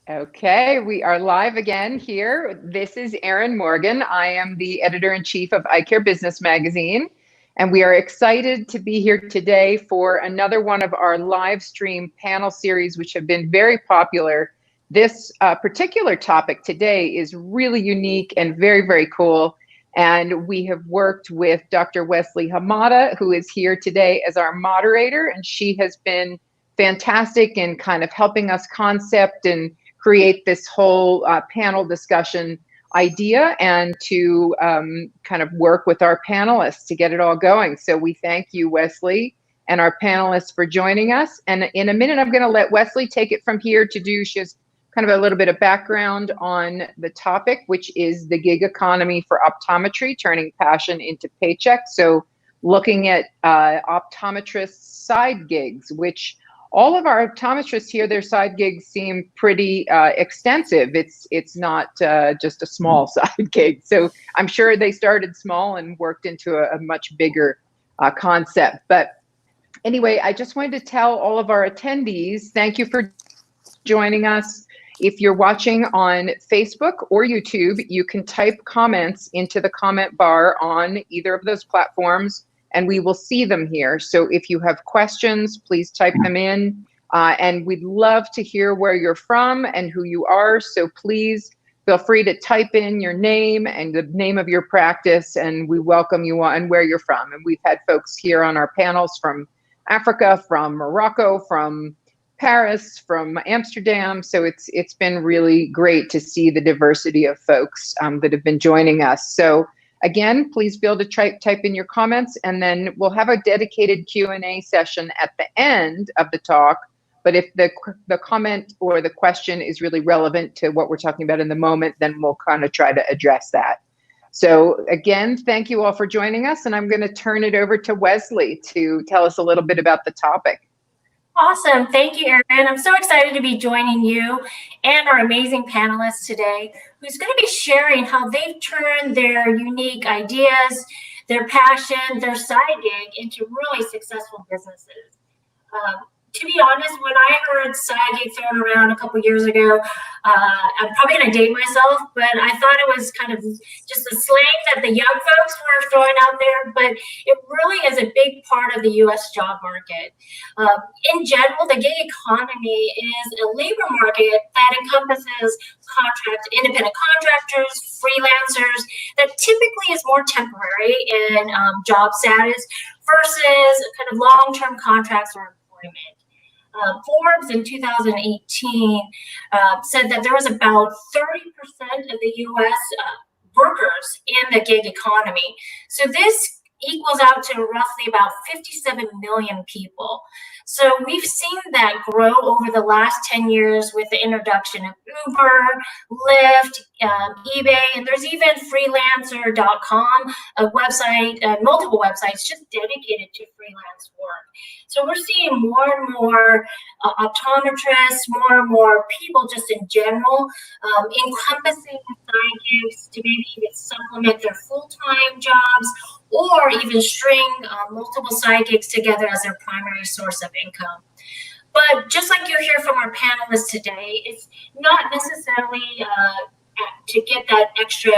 Okay, we are live again here. This is Erinn Morgan. I am the editor-in-chief of Eye Care Business Magazine, and we are excited to be here today for another one of our live stream panel series, which have been very popular. This particular topic today is really unique and very, very cool. And we have worked with Dr. Weslie Hamada, who is here today as our moderator, and she has been fantastic in kind of helping us concept and create this whole panel discussion idea and to kind of work with our panelists to get it all going. So we thank you, Weslie, and our panelists for joining us. And in a minute, I'm going to let Weslie take it from here to do just kind of a little bit of background on the topic, which is the gig economy for optometry, turning passion into paycheck. So looking at optometrists' side gigs, which all of our optometrists here, their side gigs seem pretty extensive. It's not just a small side gig. So I'm sure they started small and worked into a much bigger concept. But anyway, I just wanted to tell all of our attendees, thank you for joining us. If you're watching on Facebook or YouTube, you can type comments into the comment bar on either of those platforms, and we will see them here. So if you have questions, please type them in. And we'd love to hear where you're from and who you are. So please feel free to type in your name and the name of your practice, and we welcome you and where you're from. And we've had folks here on our panels from Africa, from Morocco, from Paris, from Amsterdam. So it's been really great to see the diversity of folks that have been joining us. So again, please feel to type in your comments, and then we'll have a dedicated Q&A session at the end of the talk. But if the comment or the question is really relevant to what we're talking about in the moment, then we'll kind of try to address that. So again, thank you all for joining us, and I'm going to turn it over to Weslie to tell us a little bit about the topic. Awesome. Thank you, Erinn. I'm so excited to be joining you and our amazing panelists today, who's going to be sharing how they've turned their unique ideas, their passion, their side gig into really successful businesses. To be honest, when I heard side gig thrown around a couple years ago, I'm probably going to date myself, but I thought it was kind of just a slang that the young folks were throwing out there, but it really is a big part of the U.S. job market. In general, the gig economy is a labor market that encompasses independent contractors, freelancers, that typically is more temporary in job status versus kind of long-term contracts or employment. Forbes in 2018 said that there was about 30% of the U.S. Workers in the gig economy. So this equals out to roughly about 57 million people. So we've seen that grow over the last 10 years with the introduction of Uber, Lyft, eBay, and there's even freelancer.com, a website, multiple websites just dedicated to freelance work. So we're seeing more and more optometrists, more and more people just in general, encompassing side gigs to maybe even supplement their full-time jobs or even string multiple side gigs together as their primary source of income. But just like you'll hear from our panelists today, it's not necessarily to get that extra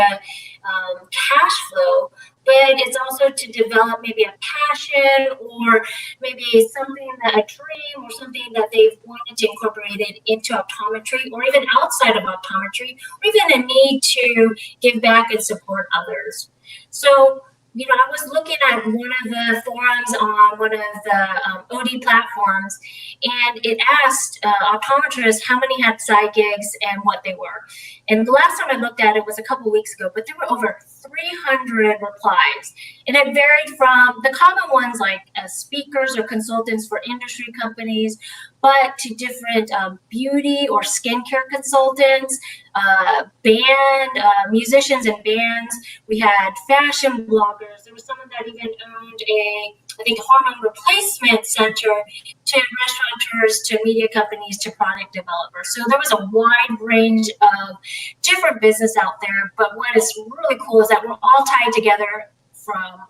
cash flow, but it's also to develop maybe a passion or maybe something that a dream or something that they've wanted to incorporate it into optometry or even outside of optometry, or even a need to give back and support others. So, you know, I was looking at one of the forums on one of the O.D. platforms, and it asked optometrists how many had side gigs and what they were. And the last time I looked at it was a couple weeks ago, but there were over 300 replies. And it varied from the common ones like speakers or consultants for industry companies, but to different beauty or skincare consultants, musicians and bands. We had fashion bloggers. There was someone that even owned a hormone replacement center, to restaurateurs, to media companies, to product developers. So there was a wide range of different business out there. But what is really cool is that we're all tied together from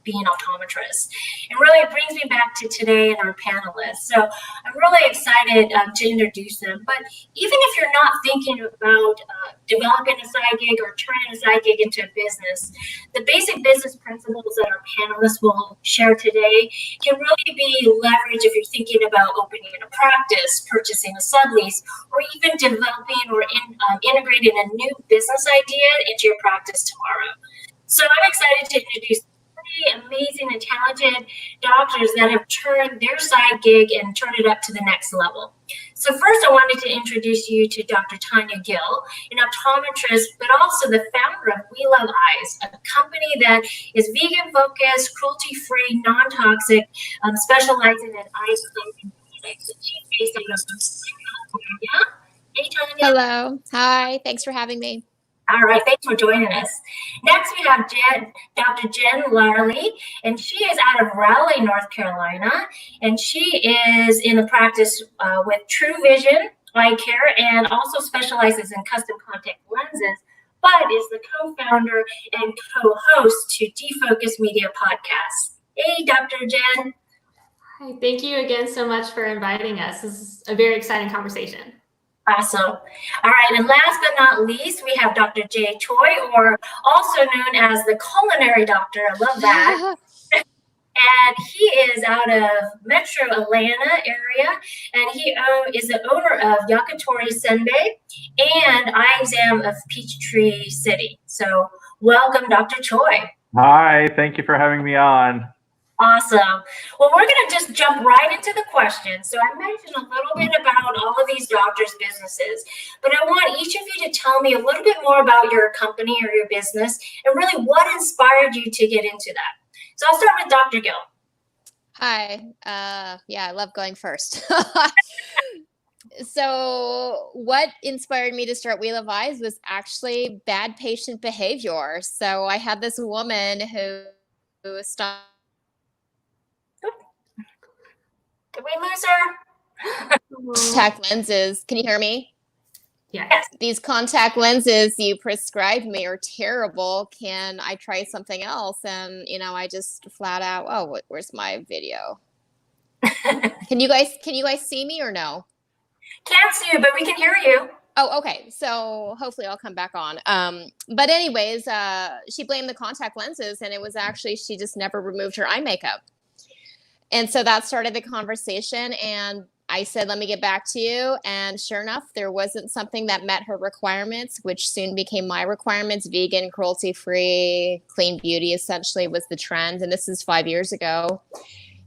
being optometrists. And really it brings me back to today and our panelists. So I'm really excited to introduce them. But even if you're not thinking about developing a side gig or turning a side gig into a business, the basic business principles that our panelists will share today can really be leveraged if you're thinking about opening a practice, purchasing a sublease, or even developing or integrating a new business idea into your practice tomorrow. So I'm excited to introduce three amazing and talented doctors that have turned their side gig and turned it up to the next level. So first I wanted to introduce you to Dr. Tanya Gill, an optometrist, but also the founder of We Love Eyes, a company that is vegan focused, cruelty free, non-toxic, specializing in eye cleansing products. She's based out of California. Hey, Tanya. Hello. Hi. Thanks for having me. All right, thanks for joining us. Next, we have Dr. Jen Larley, and she is out of Raleigh, North Carolina, and she is in the practice with True Vision Eye Care and also specializes in custom contact lenses, but is the co-founder and co-host to Defocus Media Podcast. Hey, Dr. Jen. Hi, thank you again so much for inviting us. This is a very exciting conversation. Awesome. All right, and last but not least, we have Dr. Jay Choi, or also known as the culinary doctor. I love that. And he is out of Metro Atlanta area, and he is the owner of Yakitori Senbei and Eye Exam of Peachtree City. So welcome, Dr. Choi. Hi, thank you for having me on. Awesome. Well, we're going to just jump right into the questions. So I mentioned a little bit about all of these doctors' businesses, but I want each of you to tell me a little bit more about your company or your business and really what inspired you to get into that. So I'll start with Dr. Gill. Hi. Yeah, I love going first. So what inspired me to start We Love Eyes was actually bad patient behavior. So I had this woman who stopped. Did we lose her? Contact lenses. Can you hear me? Yes. These contact lenses you prescribed me are terrible. Can I try something else? And I just flat out, oh, where's my video? Can you guys see me or no? Can't see you, but we can hear you. Oh, okay. So hopefully I'll come back on. But anyways, she blamed the contact lenses, and it was actually she just never removed her eye makeup. And so that started the conversation, and I said, let me get back to you. And sure enough, there wasn't something that met her requirements, which soon became my requirements. Vegan, cruelty-free, clean beauty essentially was the trend. And this is 5 years ago.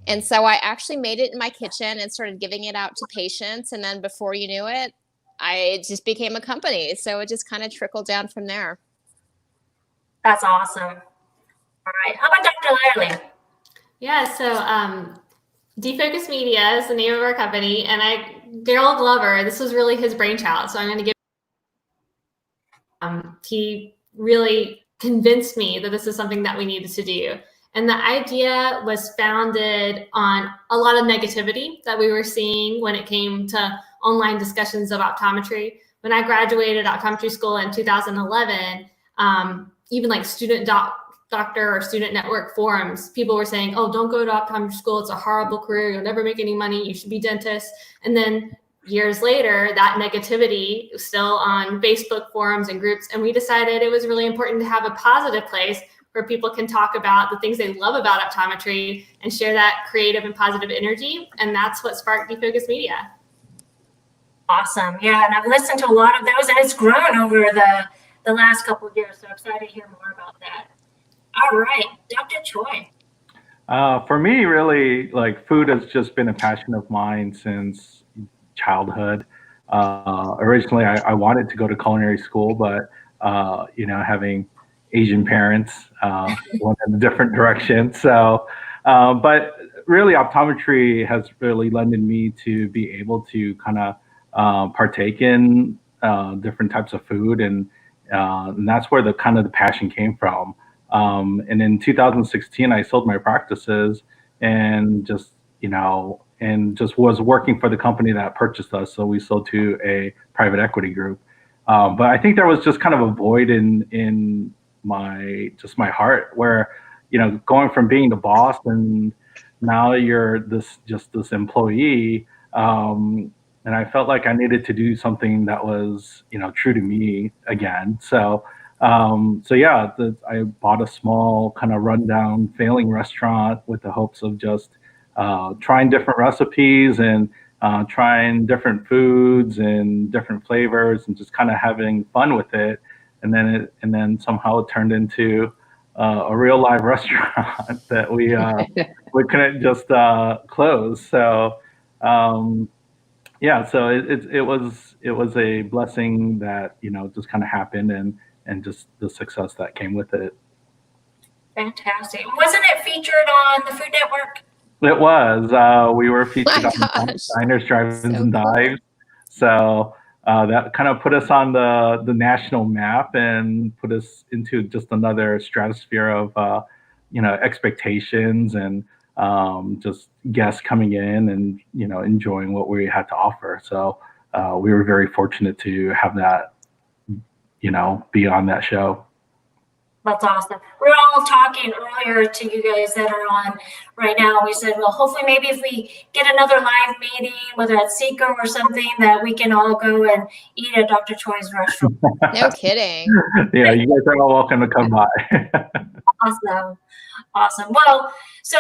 And so I actually made it in my kitchen and started giving it out to patients. And then before you knew it, it just became a company. So it just kind of trickled down from there. That's awesome. All right. How about Dr. Larley? Yeah, so Defocus Media is the name of our company, and Daryl Glover, this was really his brainchild. So I'm going to give he really convinced me that this is something that we needed to do. And the idea was founded on a lot of negativity that we were seeing when it came to online discussions of optometry. When I graduated optometry school in 2011, even like doctor or student network forums, people were saying, oh, don't go to optometry school. It's a horrible career. You'll never make any money. You should be dentist. And then years later, that negativity was still on Facebook forums and groups. And we decided it was really important to have a positive place where people can talk about the things they love about optometry and share that creative and positive energy. And that's what sparked Defocus Media. Awesome. Yeah, and I've listened to a lot of those, and it's grown over the last couple of years. So I'm excited to hear more about that. All right, Dr. Choi. For me, really, like food has just been a passion of mine since childhood. Originally, I wanted to go to culinary school, but having Asian parents went in a different direction. So, but really, optometry has really lended me to be able to kind of partake in different types of food, and that's where the passion came from. And in 2016, I sold my practices and just was working for the company that purchased us. So we sold to a private equity group. But I think there was just kind of a void in my heart where, going from being the boss and now you're this employee. And I felt like I needed to do something that was, true to me again. So, yeah, I bought a small kind of rundown failing restaurant with the hopes of just trying different recipes and trying different foods and different flavors and just kind of having fun with it. And then somehow it turned into a real live restaurant that we couldn't just close. So yeah, so it was a blessing that just kind of happened and just the success that came with it. Fantastic. Wasn't it featured on the Food Network? It was. We were featured My on gosh. Diners, Drive-ins, So and cool. Dives. So that kind of put us on the national map and put us into just another stratosphere of expectations and just guests coming in and enjoying what we had to offer. So we were very fortunate to have that be on that show. That's awesome. We were all talking earlier to you guys that are on right now. We said, well, hopefully maybe if we get another live meeting, whether at Seco or something, that we can all go and eat at Dr. Choi's restaurant. No kidding. Yeah, you guys are all welcome to come by. Awesome. Well, so,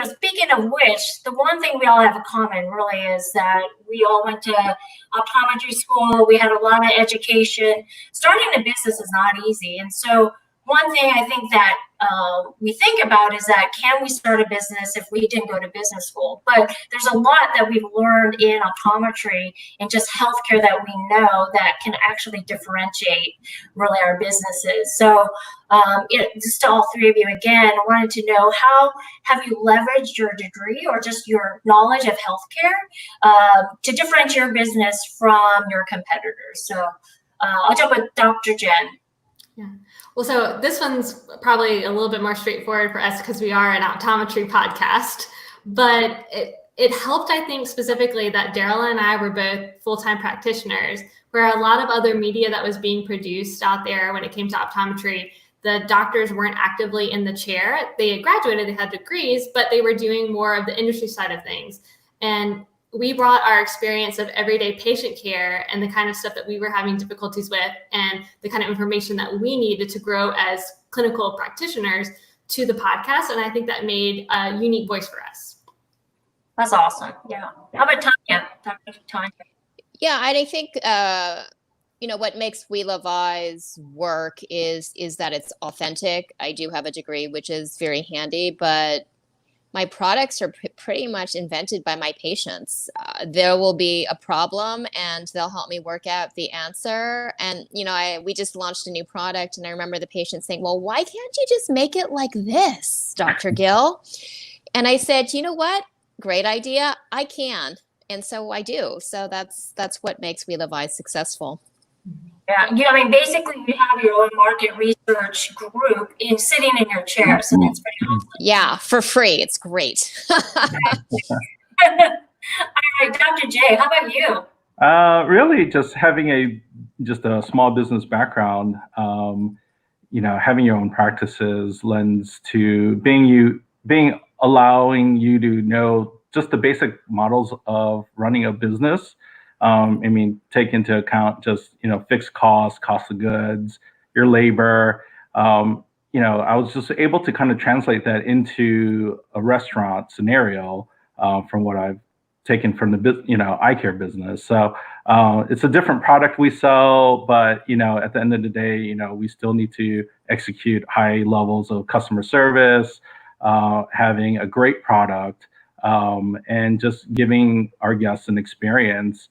speaking of which, the one thing we all have in common really is that we all went to optometry school. We had a lot of education. Starting a business is not easy. And so one thing I think that we think about is that can we start a business if we didn't go to business school? But there's a lot that we've learned in optometry and just healthcare that we know that can actually differentiate really our businesses. So just to all three of you again, I wanted to know, how have you leveraged your degree or just your knowledge of healthcare to differentiate your business from your competitors? So I'll jump with Dr. Jen. Yeah. Well, so this one's probably a little bit more straightforward for us because we are an optometry podcast, but it helped, I think, specifically that Daryl and I were both full-time practitioners, where a lot of other media that was being produced out there when it came to optometry, the doctors weren't actively in the chair. They had graduated, they had degrees, but they were doing more of the industry side of things. And we brought our experience of everyday patient care and the kind of stuff that we were having difficulties with and the kind of information that we needed to grow as clinical practitioners to the podcast. And I think that made a unique voice for us. That's awesome. Yeah. How about Tanya? Dr. Tanya? Yeah, I think what makes We Love Eyes work is that it's authentic. I do have a degree, which is very handy, but my products are pretty much invented by my patients. There will be a problem and they'll help me work out the answer. And, we just launched a new product and I remember the patient saying, well, why can't you just make it like this, Dr. Gill? And I said, you know what? Great idea. I can. And so I do. So that's what makes We Love Eyes successful. Yeah, basically you have your own market research group sitting in your chair, so that's pretty awesome. Yeah, for free. It's great. All right, Dr. J, how about you? Really, just having a small business background, having your own practices lends to allowing you to know just the basic models of running a business. Take into account just, fixed costs, cost of goods, your labor. I was just able to kind of translate that into a restaurant scenario from what I've taken from the, eye care business. So it's a different product we sell, but, at the end of the day, we still need to execute high levels of customer service, having a great product, and just giving our guests an experience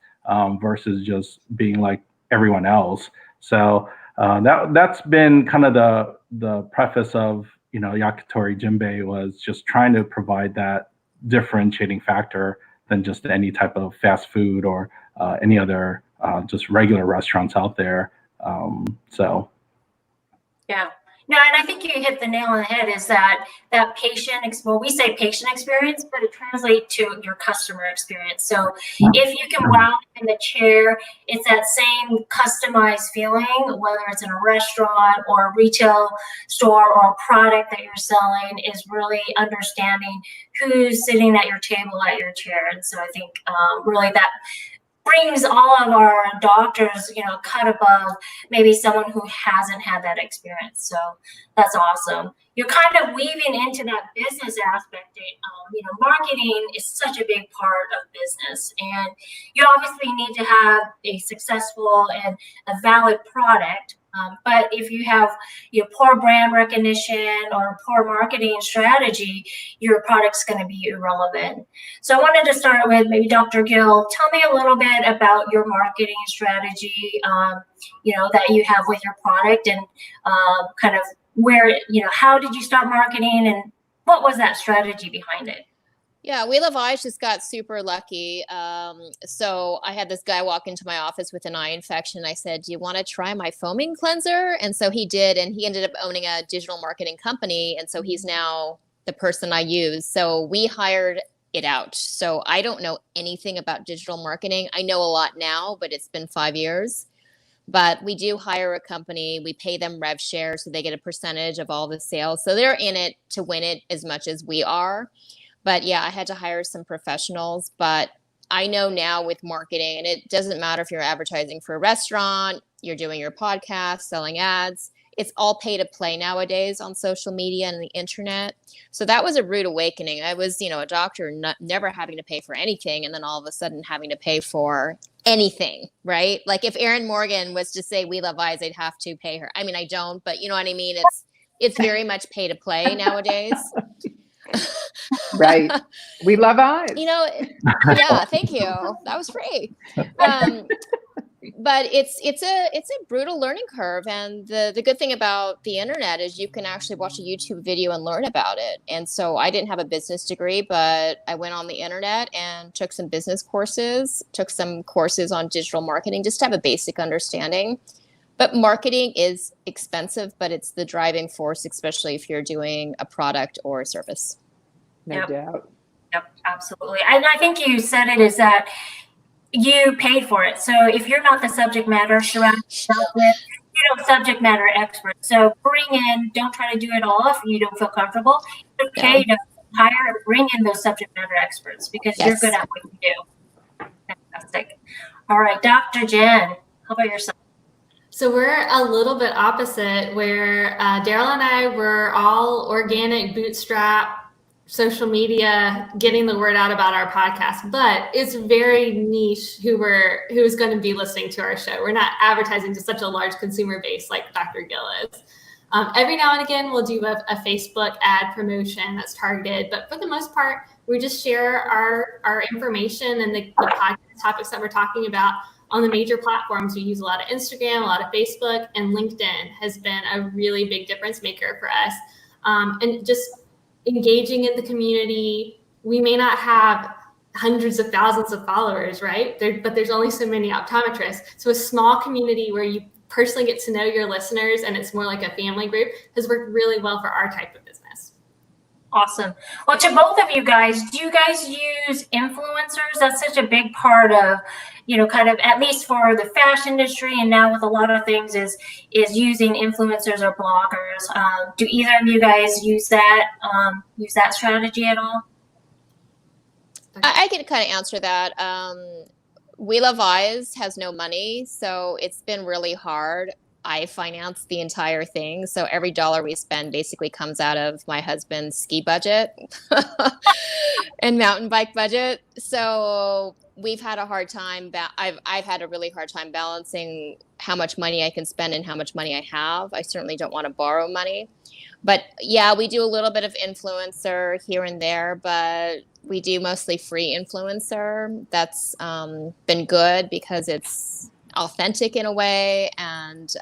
versus just being like everyone else. So that's been kind of the preface of Yakitori Jinbei, was just trying to provide that differentiating factor than just any type of fast food or any other just regular restaurants out there. Yeah. No, and I think you hit the nail on the head is that well, we say patient experience, but it translates to your customer experience. So if you can wow them in the chair, it's that same customized feeling, whether it's in a restaurant or a retail store or a product that you're selling, is really understanding who's sitting at your table, at your chair. And so I think really that brings all of our doctors, cut above maybe someone who hasn't had that experience. So that's awesome. You're kind of weaving into that business aspect. Marketing is such a big part of business, and you obviously need to have a successful and a valid product. But if you have poor brand recognition or poor marketing strategy, your product's going to be irrelevant. So I wanted to start with maybe Dr. Gill. Tell me a little bit about your marketing strategy, that you have with your product, and kind of where, how did you start marketing, and what was that strategy behind it? Yeah, We Love Eyes just got super lucky. So I had this guy walk into my office with an eye infection. I said, "Do you want to try my foaming cleanser?" And so he did, and he ended up owning a digital marketing company. And so he's now the person I use. So we hired it out. So I don't know anything about digital marketing. I know a lot now, but it's been 5 years. But we do hire a company. We pay them rev share, so they get a percentage of all the sales. So they're in it to win it as much as we are. But yeah, I had to hire some professionals. But I know now with marketing, and it doesn't matter if you're advertising for a restaurant, you're doing your podcast, selling ads, it's all pay to play nowadays on social media and the internet. So that was a rude awakening. I was, a doctor, never having to pay for anything, and then all of a sudden having to pay for anything, right? Like if Erinn Morgan was to say We Love Eyes, I'd have to pay her. I mean, I don't, but you know what I mean? It's very much pay to play nowadays. Right. We love eyes. Yeah, thank you. That was free. But it's a brutal learning curve. And the good thing about the internet is you can actually watch a YouTube video and learn about it. And so I didn't have a business degree, but I went on the internet and took some business courses, took some courses on digital marketing, just to have a basic understanding. But marketing is expensive, but it's the driving force, especially if you're doing a product or a service. No doubt. Yep, absolutely. And I think you said it is that you paid for it. So if you're not the subject matter, surround yourself with, subject matter experts. So don't try to do it all if you don't feel comfortable. It's okay to bring in those subject matter experts because you're good at what you do. Fantastic. All right, Dr. Jen, how about yourself? So we're a little bit opposite, where Daryl and I were all organic, bootstrap, social media, getting the word out about our podcast, but it's very niche who's going to be listening to our show. We're not advertising to such a large consumer base like Dr. Gill is. Every now and again, we'll do a Facebook ad promotion that's targeted, but for the most part, we just share our information and the podcast topics that we're talking about on the major platforms. We use a lot of Instagram, a lot of Facebook, and LinkedIn has been a really big difference maker for us. And just engaging in the community. We may not have hundreds of thousands of followers, right? But there's only so many optometrists. So a small community where you personally get to know your listeners and it's more like a family group has worked really well for our type of business. Awesome. Well, to both of you guys, do you guys use influencers? That's such a big part of, kind of, at least for the fashion industry, and now with a lot of things is using influencers or bloggers. Do either of you guys use that strategy at all? I can kind of answer that. We Love Eyes has no money, so it's been really hard. I finance the entire thing. So every dollar we spend basically comes out of my husband's ski budget and mountain bike budget. So we've had a hard time. I've had a really hard time balancing how much money I can spend and how much money I have. I certainly don't want to borrow money. But yeah, we do a little bit of influencer here and there, but we do mostly free influencer. That's been good because it's authentic in a way, and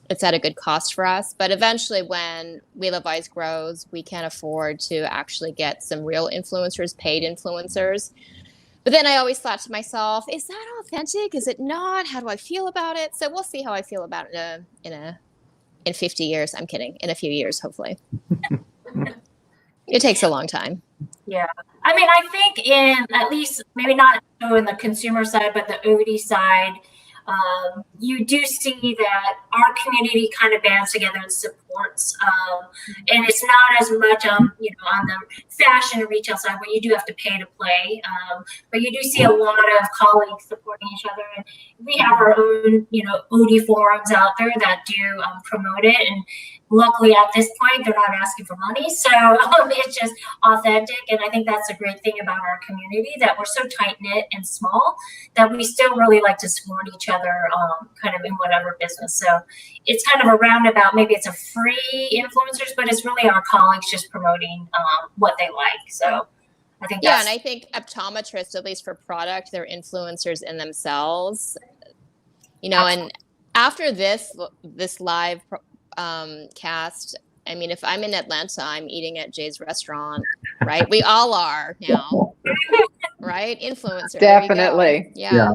it's at a good cost for us. But eventually when We Love Eyes grows, we can afford to actually get some real influencers, paid influencers. But then I always thought to myself, is that authentic? Is it not? How do I feel about it? So we'll see how I feel about it in in 50 years. I'm kidding. In a few years, hopefully. It takes a long time. Yeah. I mean, I think in at least maybe not so in the consumer side, but the O.D. side, you do see that our community kind of bands together and supports. And it's not as much, on the fashion and retail side where you do have to pay to play. But you do see a lot of colleagues supporting each other. And we have our own, O.D. forums out there that do promote it. And luckily at this point, they're not asking for money. So it's just authentic. And I think that's a great thing about our community, that we're so tight knit and small that we still really like to support each other kind of in whatever business. So it's kind of a roundabout, maybe it's a free influencers, but it's really our colleagues just promoting what they like. So I think and I think optometrists, at least for product, they're influencers in themselves, and after this live cast, I mean, if I'm in Atlanta, I'm eating at Jay's restaurant, right? We all are now, right? Influencer. Definitely. Yeah.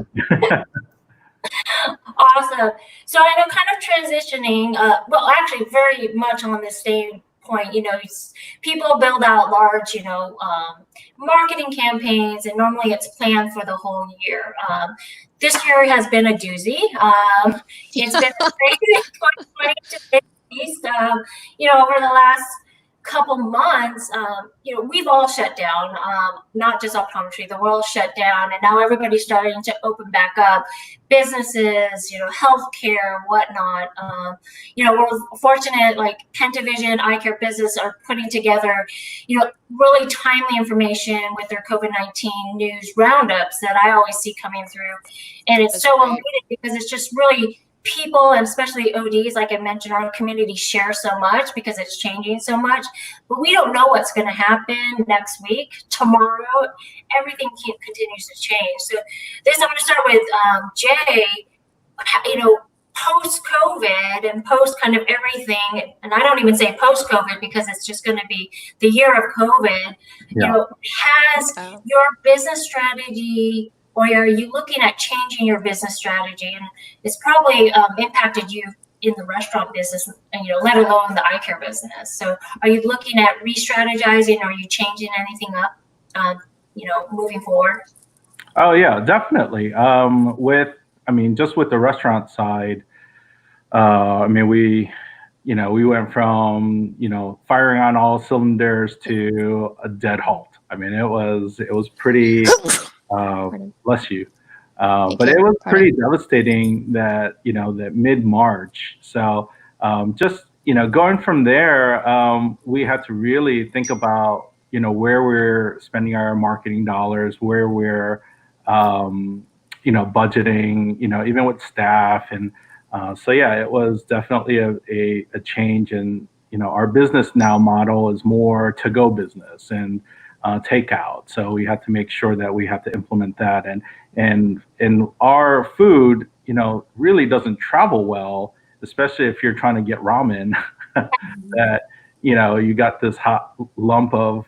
Awesome. So I know, kind of transitioning, well, actually very much on the same point, people build out large, marketing campaigns, and normally it's planned for the whole year. This year has been a doozy. It's been a crazy 2020 to say the least. Over the last couple months, we've all shut down, not just optometry, the world shut down, and now everybody's starting to open back up. Businesses, healthcare, whatnot. We're fortunate, like Pentavision, Eye Care Business are putting together, really timely information with their COVID-19 news roundups that I always see coming through. And it's so needed because it's just really people, and especially O.D.s, like I mentioned, our community shares so much because it's changing so much, but we don't know what's going to happen next week, tomorrow. Everything continues to change. So I'm going to start with Jay. Post-COVID and post kind of everything, and I don't even say post-COVID because it's just going to be the year of COVID. Has your business strategy, or are you looking at changing your business strategy? And it's probably impacted you in the restaurant business, and let alone the eye care business. So are you looking at re-strategizing? Are you changing anything up, moving forward? Oh yeah, definitely. Just with the restaurant side, we went from, firing on all cylinders to a dead halt. I mean, it was pretty, bless you. But it was pretty devastating that mid-March. So just, going from there, we had to really think about, where we're spending our marketing dollars, where we're, budgeting, even with staff. And it was definitely a change. And, our business now model is more to-go business and takeout. So we have to make sure that we have to implement that. And our food, really doesn't travel well, especially if you're trying to get ramen, that, you got this hot lump of,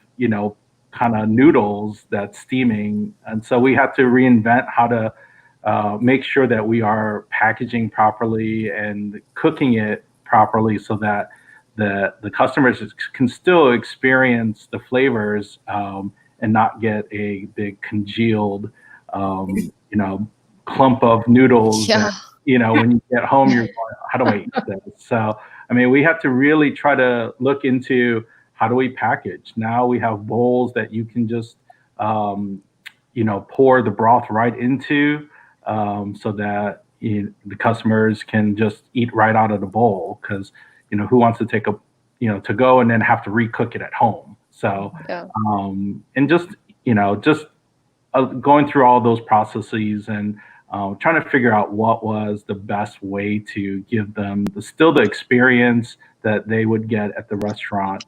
kind of noodles that's steaming. And so we have to reinvent how to make sure that we are packaging properly and cooking it properly so that the customers can still experience the flavors and not get a big congealed, clump of noodles. Yeah. That, when you get home, you're going, how do I eat this? So, we have to really try to look into how do we package. Now we have bowls that you can just, pour the broth right into so that the customers can just eat right out of the bowl, because who wants to take to go and then have to recook it at home. So and just going through all those processes and trying to figure out what was the best way to give them the experience that they would get at the restaurant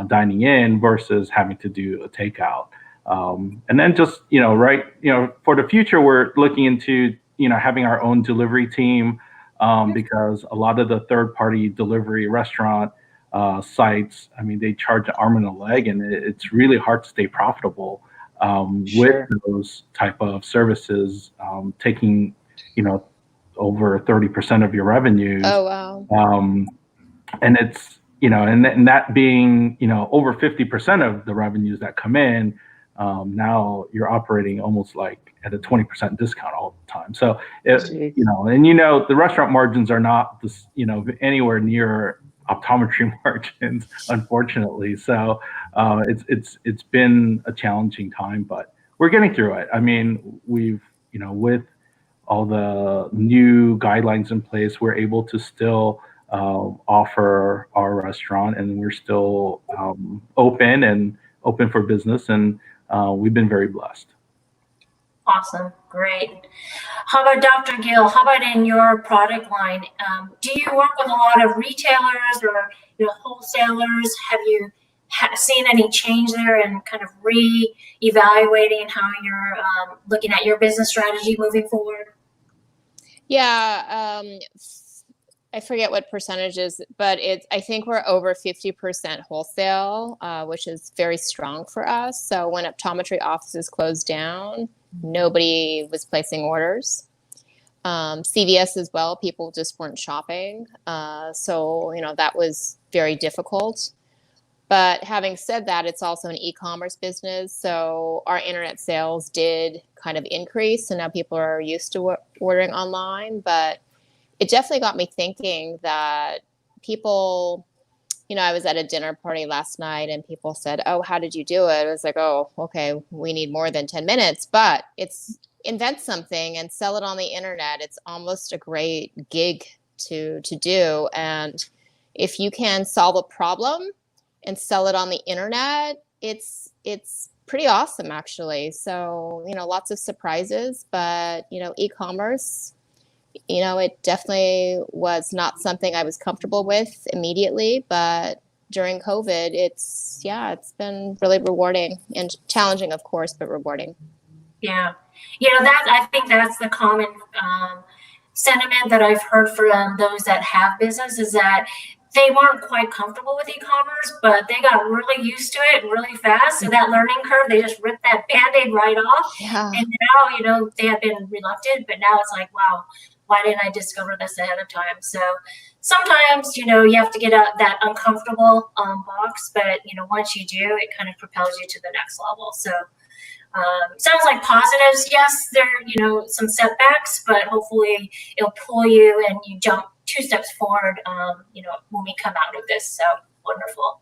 dining in versus having to do a takeout. And then just for the future, we're looking into having our own delivery team, because a lot of the third-party delivery restaurant sites, they charge an arm and a leg, and it's really hard to stay profitable with those type of services, taking over 30% of your revenue. Oh wow. it's, and that being, over 50% of the revenues that come in, now you're operating almost like at a 20% discount all the time. So, the restaurant margins are not this, anywhere near optometry margins, unfortunately. So it's been a challenging time, but we're getting through it. I mean, we've, with all the new guidelines in place, we're able to still offer our restaurant, and we're still open for business, and we've been very blessed. Awesome, great. How about Dr. Gill? How about in your product line? Do you work with a lot of retailers or wholesalers? Have you seen any change there and kind of re-evaluating how you're looking at your business strategy moving forward? Yeah, I forget what percentage is, but I think we're over 50% wholesale, which is very strong for us. So when optometry offices closed down, nobody was placing orders. CVS as well, people just weren't shopping. So, that was very difficult. But having said that, it's also an e-commerce business. So our internet sales did kind of increase. And now people are used to ordering online. But it definitely got me thinking that people, I was at a dinner party last night and people said, "Oh, how did you do it?" I was like, "Oh, okay, we need more than 10 minutes, but invent something and sell it on the internet. It's almost a great gig to do. And if you can solve a problem and sell it on the internet, it's pretty awesome, actually." So, lots of surprises, but, e-commerce, it definitely was not something I was comfortable with immediately, but during COVID, it's been really rewarding and challenging, of course, but rewarding. Yeah. I think that's the common sentiment that I've heard from those that have business is that they weren't quite comfortable with e-commerce, but they got really used to it really fast. So that learning curve, they just ripped that Band-Aid right off. Yeah. And now, they have been reluctant, but now it's like, wow, why didn't I discover this ahead of time? So sometimes, you have to get out that uncomfortable box, but, once you do, it kind of propels you to the next level. So sounds like positives. Yes, there are, some setbacks, but hopefully it'll pull you and you jump 2 steps forward, when we come out of this. So wonderful.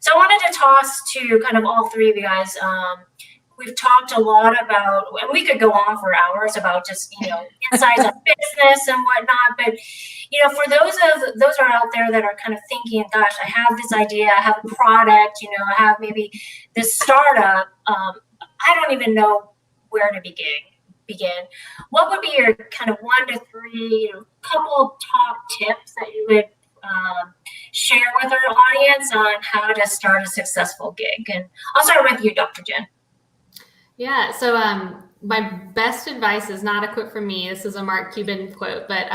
So I wanted to toss to kind of all three of you guys. We've talked a lot about, and we could go on for hours about just, insights of business and whatnot. But, for those are out there that are kind of thinking, gosh, I have this idea, I have a product, I have maybe this startup. I don't even know where to begin. What would be your kind of 1 to 3, couple top tips that you would share with our audience on how to start a successful gig? And I'll start with you, Dr. Jen. Yeah, so my best advice is not a quote from me. This is a Mark Cuban quote, but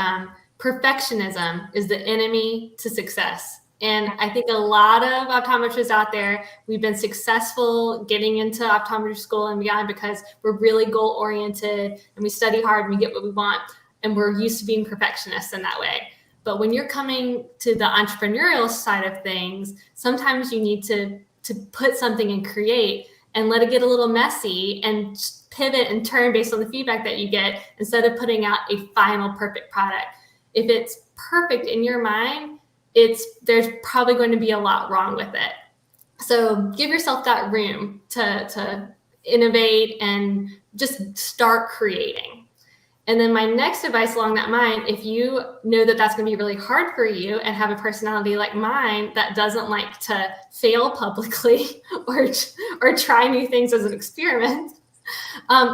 perfectionism is the enemy to success. And I think a lot of optometrists out there, we've been successful getting into optometry school and beyond because we're really goal oriented and we study hard and we get what we want. And we're used to being perfectionists in that way. But when you're coming to the entrepreneurial side of things, sometimes you need to put something and create and let it get a little messy and pivot and turn based on the feedback that you get instead of putting out a final perfect product. If it's perfect in your mind, there's probably going to be a lot wrong with it. So give yourself that room to innovate and just start creating. And then my next advice along that line, if you know that that's going to be really hard for you and have a personality like mine that doesn't like to fail publicly or try new things as an experiment,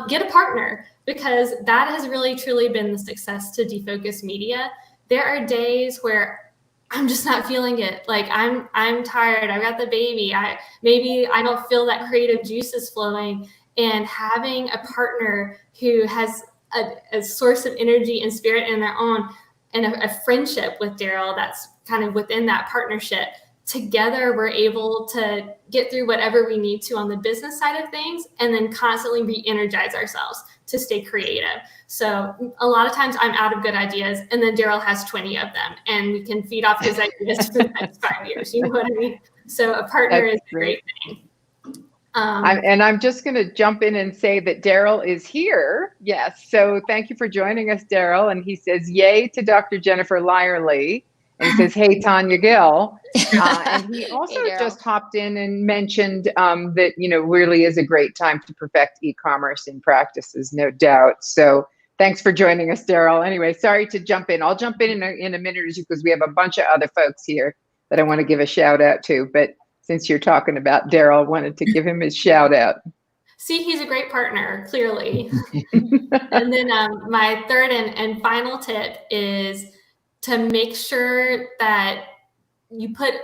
get a partner, because that has really truly been the success to Defocus Media. There are days where I'm just not feeling it. Like I'm tired. I've got the baby. Maybe I don't feel that creative juices flowing, and having a partner who has a source of energy and spirit in their own, and a friendship with Daryl that's kind of within that partnership. Together, we're able to get through whatever we need to on the business side of things, and then constantly re-energize ourselves to stay creative. So a lot of times I'm out of good ideas, and then Daryl has 20 of them, and we can feed off his ideas for the next 5 years. You know what I mean? So a partner is a great thing. I'm just going to jump in and say that Daryl is here. Yes. So thank you for joining us, Daryl. And he says, yay to Dr. Jennifer Lyerly. And he says, hey, Tanya Gill. And he also just hopped in and mentioned that, really is a great time to perfect e-commerce in practices, no doubt. So thanks for joining us, Daryl. Anyway, sorry to jump in. I'll jump in a minute or two because we have a bunch of other folks here that I want to give a shout out to. But since you're talking about Daryl, wanted to give him his shout out. See, he's a great partner, clearly. And then my third and final tip is to make sure that you put,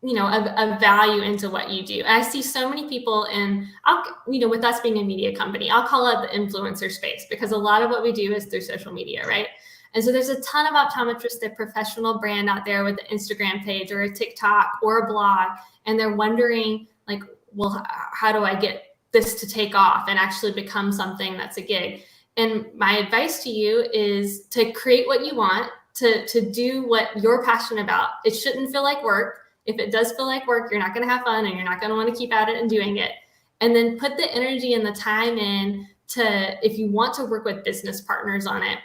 a value into what you do. And I see so many people with us being a media company, I'll call it the influencer space, because a lot of what we do is through social media, right? And so there's a ton of optometrists, that professional brand out there with an Instagram page or a TikTok or a blog, and they're wondering well, how do I get this to take off and actually become something that's a gig? And my advice to you is to create what you want, to do what you're passionate about. It shouldn't feel like work. If it does feel like work, you're not going to have fun, and you're not going to want to keep at it and doing it. And then put the energy and the time in if you want to work with business partners on it,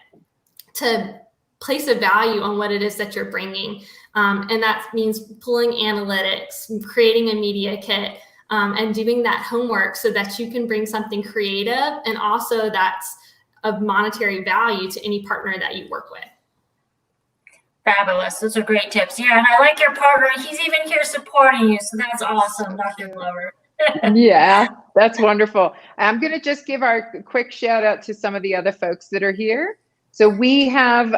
to place a value on what it is that you're bringing. And that means pulling analytics, creating a media kit, and doing that homework so that you can bring something creative and also that's of monetary value to any partner that you work with. Fabulous. Those are great tips. Yeah, and I like your partner. He's even here supporting you, so that's awesome, Dr. Glover. Yeah, that's wonderful. I'm going to just give our quick shout out to some of the other folks that are here. So we have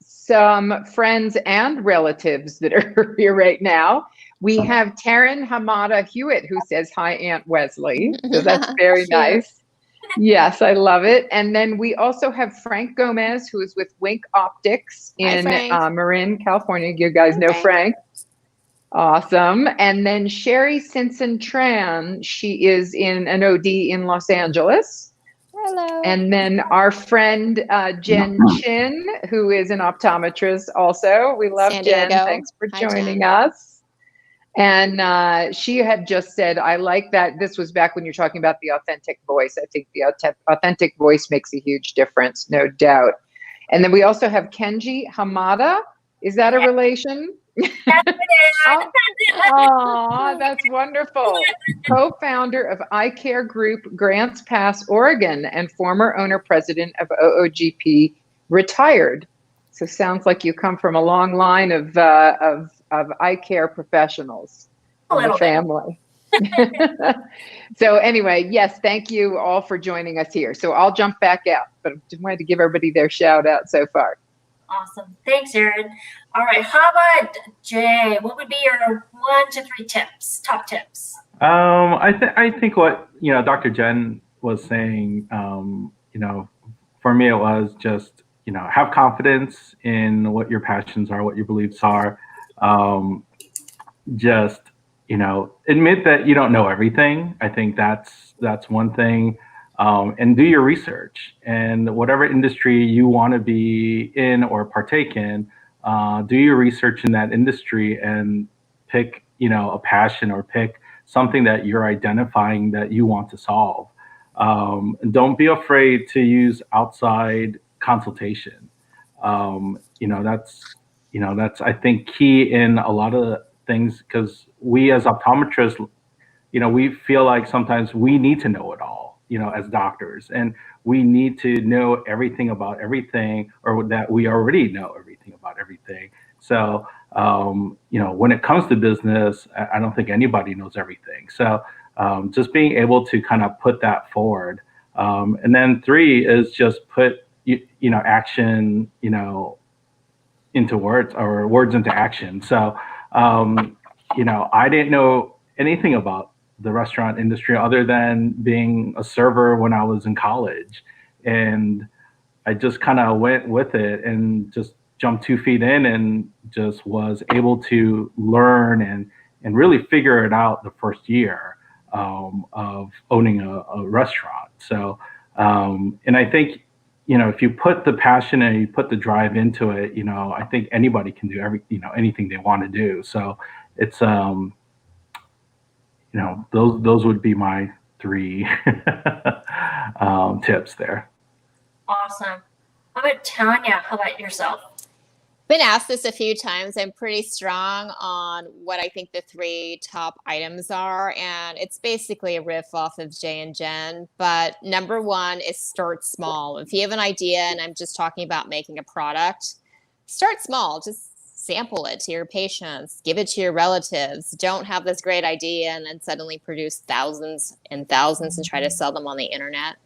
some friends and relatives that are here right now. We have Taryn Hamada Hewitt, who says, hi, Aunt Weslie. So that's very nice. Yes, I love it. And then we also have Frank Gomez, who is with Wink Optics in Marin, California. You guys know Frank. Awesome. And then Sherry Simpson Tran, she is in an O.D. in Los Angeles. Hello. And then our friend Jen Chin, who is an optometrist also. We love Jen. Thanks for joining us. And she had just said, I like that. This was back when you're talking about the authentic voice. I think the authentic voice makes a huge difference, no doubt. And then we also have Kenji Hamada. Is that a relation? Oh, that's wonderful. Co-founder of Eye Care Group Grants Pass, Oregon, and former owner-president of OOGP, retired. So sounds like you come from a long line of eye care professionals in the family. So anyway, yes, thank you all for joining us here. So I'll jump back out, but I just wanted to give everybody their shout out so far. Awesome. Thanks, Erinn. All right. How about Jay? What would be your 1 to 3 tips, top tips? I think what, Dr. Jen was saying, for me, it was just, have confidence in what your passions are, what your beliefs are. Just, admit that you don't know everything. I think that's one thing. And do your research, and whatever industry you want to be in or partake in, do your research in that industry and pick, a passion or pick something that you're identifying that you want to solve. Don't be afraid to use outside consultation. That's I think key in a lot of things, because we as optometrists, we feel like sometimes we need to know it all, as doctors, and we need to know everything about everything, or that we already know everything about everything. So, when it comes to business, I don't think anybody knows everything. So just being able to kind of put that forward. And then 3 is just put, action, into words, or words into action. So, I didn't know anything about the restaurant industry other than being a server when I was in college. And I just kind of went with it and just jumped 2 feet in and just was able to learn and really figure it out the first year of owning a restaurant. So And I think, if you put the passion and you put the drive into it, I think anybody can do anything they want to do. So it's, those would be my 3 tips there. Awesome. How about Tanya? How about yourself? Been asked this a few times. I'm pretty strong on what I think the 3 top items are, and it's basically a riff off of Jay and Jen. But number 1 is start small. If you have an idea, and I'm just talking about making a product, start small. Just sample it to your patients, give it to your relatives. Don't have this great idea and then suddenly produce thousands and thousands and try to sell them on the internet.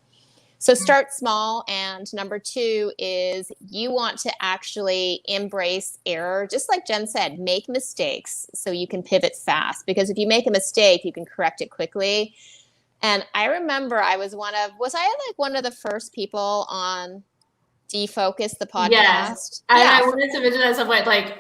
So start small. And number 2 is you want to actually embrace error. Just like Jen said, make mistakes so you can pivot fast. Because if you make a mistake, you can correct it quickly. And I remember I was one of the first people on Defocus, the podcast? Yes. And I wanted to mention that somewhat, like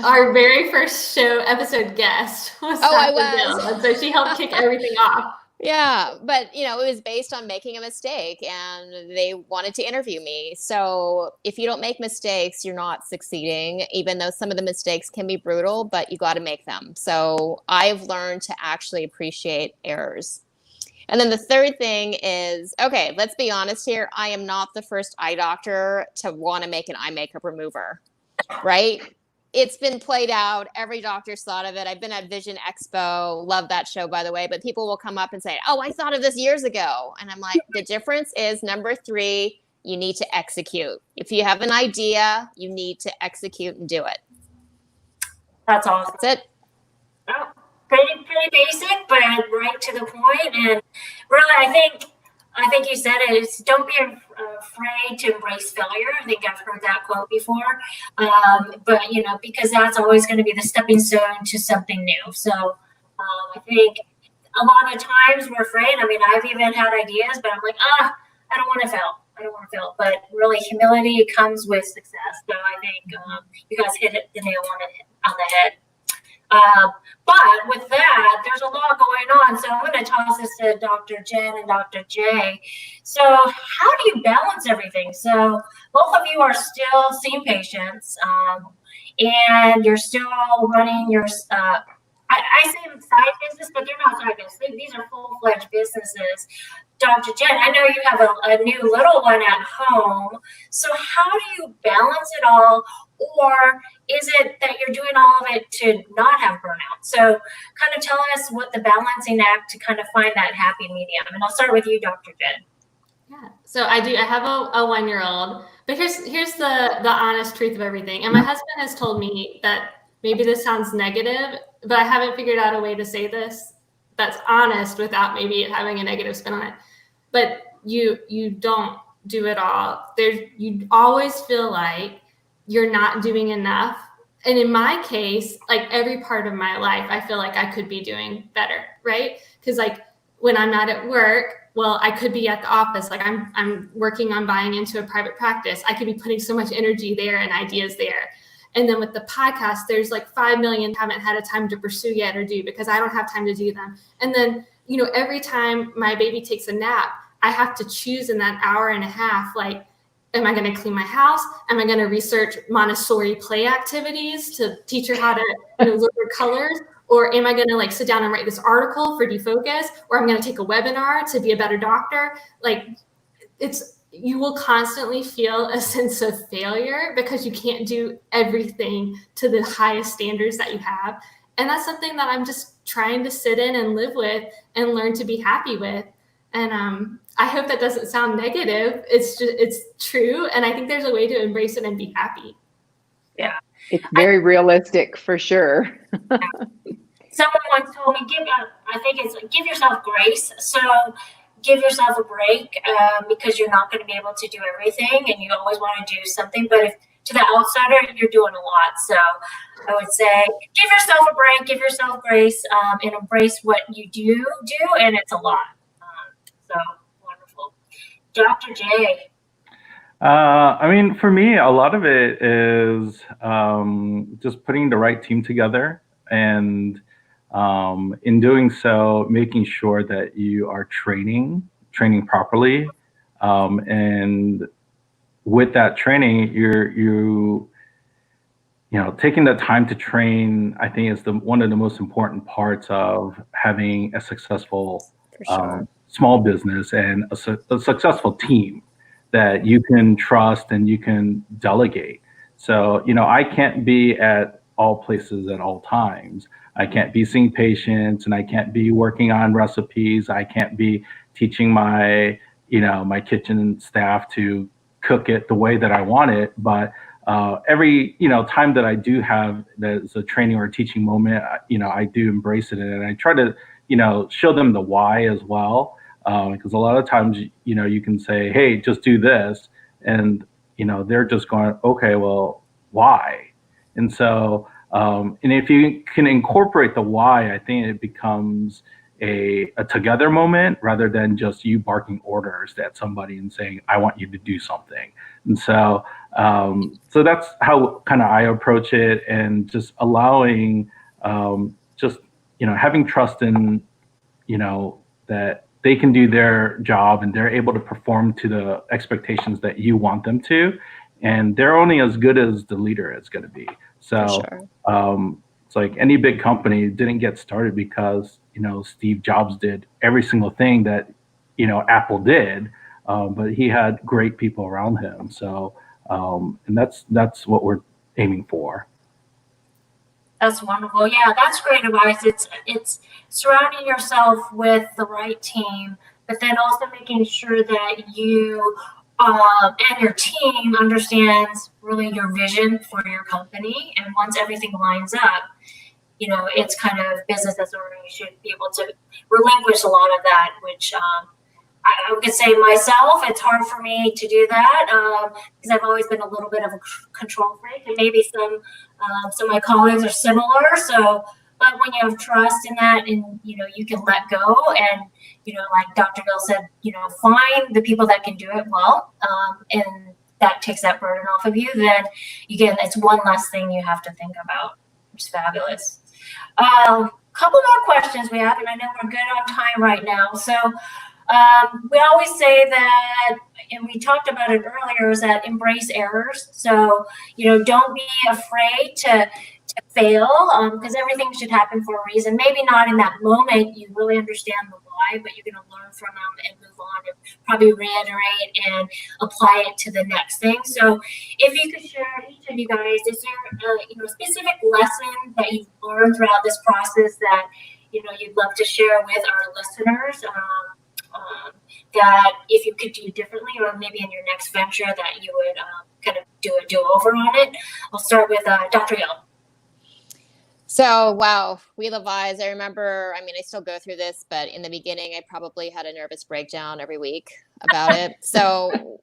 our very first show episode guest was I was. Bill, and so she helped kick everything off. Yeah, but it was based on making a mistake and they wanted to interview me. So if you don't make mistakes, you're not succeeding, even though some of the mistakes can be brutal, but you got to make them. So I've learned to actually appreciate errors. And then the third thing is, okay, let's be honest here. I am not the first eye doctor to want to make an eye makeup remover, right? It's been played out. Every doctor's thought of it. I've been at Vision Expo. Love that show, by the way. But people will come up and say, oh, I thought of this years ago. And I'm like, the difference is number 3, you need to execute. If you have an idea, you need to execute and do it. That's awesome. That's it. Oh, pretty basic, but right to the point. And really, I think you said it. It's don't be afraid to embrace failure. I think I've heard that quote before. But because that's always going to be the stepping stone to something new. So I think a lot of times we're afraid. I mean, I've even had ideas, but I'm like, I don't want to fail. I don't want to fail. But really, humility comes with success. So I think you guys hit the nail on the head. But with that, there's a lot going on. So I'm going to toss this to Dr. Jen and Dr. Jay. So how do you balance everything? So both of you are still seeing patients, and you're still running your, I say side business, but they're not side business. These are full-fledged businesses. Dr. Jen, I know you have a new little one at home. So how do you balance it all? Or is it that you're doing all of it to not have burnout? So kind of tell us what the balancing act to kind of find that happy medium. And I'll start with you, Dr. Jen. Yeah. So I have a 1-year-old, but here's the honest truth of everything. And my husband has told me that maybe this sounds negative, but I haven't figured out a way to say this that's honest without maybe it having a negative spin on it. But you don't do it all. You always feel like you're not doing enough. And in my case, like every part of my life, I feel like I could be doing better, right? Because like when I'm not at work, well, I could be at the office. Like I'm working on buying into a private practice. I could be putting so much energy there and ideas there. And then with the podcast, there's like 5 million haven't had a time to pursue yet or do because I don't have time to do them. And then, every time my baby takes a nap, I have to choose in that hour and a half, like, am I going to clean my house? Am I going to research Montessori play activities to teach her how to look at colors? Or am I going to like sit down and write this article for Defocus? Or I'm going to take a webinar to be a better doctor? Like you will constantly feel a sense of failure because you can't do everything to the highest standards that you have. And that's something that I'm just trying to sit in and live with and learn to be happy with. And I hope that doesn't sound negative. It's true. And I think there's a way to embrace it and be happy. Yeah. It's very realistic for sure. Someone once told me, give yourself grace. So give yourself a break because you're not going to be able to do everything and you always want to do something. But if to the outsider, you're doing a lot. So I would say give yourself a break, give yourself grace, and embrace what you do. And it's a lot. So wonderful. Dr. J. For me, a lot of it is just putting the right team together and in doing so, making sure that you are training properly. And with that training, you know, taking the time to train, I think, is one of the most important parts of having a successful small business and a successful team that you can trust and you can delegate. So, you know, I can't be at all places at all times. I can't be seeing patients, and I can't be working on recipes. I can't be teaching my, you know, my kitchen staff to cook it the way that I want it. But every, you know, time that I do have that's a training or a teaching moment, you know, I do embrace it, and I try to, you know, show them the why as well. Because a lot of times, you know, you can say, hey, just do this, and, you know, they're just going, okay, well, why? And so, and if you can incorporate the why, I think it becomes a together moment rather than just you barking orders at somebody and saying, I want you to do something. And so, so that's how kind of I approach it, and just allowing, just, you know, having trust in, you know, that they can do their job and they're able to perform to the expectations that you want them to. And they're only as good as the leader is going to be. So it's like any big company didn't get started because, you know, Steve Jobs did every single thing that, you know, Apple did, but he had great people around him. So, and that's what we're aiming for. That's wonderful. Yeah, that's great advice. It's surrounding yourself with the right team, but then also making sure that you and your team understands really your vision for your company. And once everything lines up, you know, it's kind of business as usual. You should be able to relinquish a lot of that, which I could say myself, it's hard for me to do that because I've always been a little bit of a control freak, and maybe some of my colleagues are similar. So, but when you have trust in that, and you know, you can let go, and you know, like Dr. Bill said, you know, find the people that can do it well, and that takes that burden off of you. Then again, it's one less thing you have to think about, which is fabulous. Couple more questions we have, and I know we're good on time right now. So. We always say that, and we talked about it earlier, is that embrace errors. So, you know, don't be afraid to fail, because everything should happen for a reason. Maybe not in that moment you really understand the why, but you're going to learn from them and move on and probably reiterate and apply it to the next thing. So if you could share, each of you guys, is there a specific lesson that you've learned throughout this process that, you know, you'd love to share with our listeners? That if you could do differently, or maybe in your next venture that you would kind of do a do-over on it. I'll start with Dr. Young. So, wow, Wheel of Eyes. I remember, I mean, I still go through this, but in the beginning, I probably had a nervous breakdown every week about it. So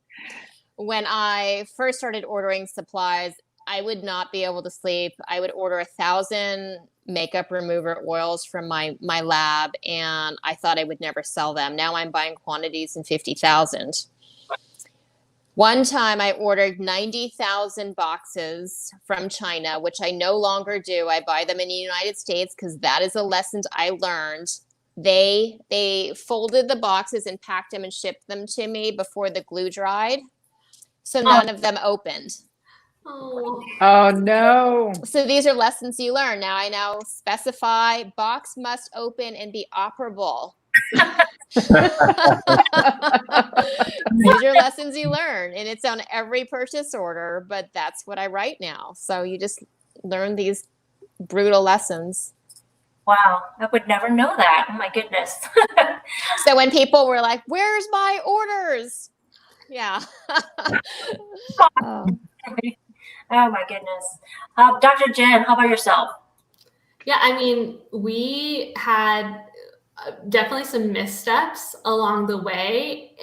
when I first started ordering supplies, I would not be able to sleep. I would order 1,000 makeup remover oils from my lab, and I thought I would never sell them. Now I'm buying quantities in 50,000. One time I ordered 90,000 boxes from China, which I no longer do. I buy them in the United States because that is a lesson I learned. They folded the boxes and packed them and shipped them to me before the glue dried. So none of them opened. Oh no. So these are lessons you learn. Now I now specify box must open and be operable. These are lessons you learn, and it's on every purchase order, but that's what I write now. So you just learn these brutal lessons. Wow, I would never know that. Oh my goodness. So when people were like, where's my orders? Yeah. Oh my goodness. Dr. Jen, how about yourself? Yeah, I mean, we had definitely some missteps along the way,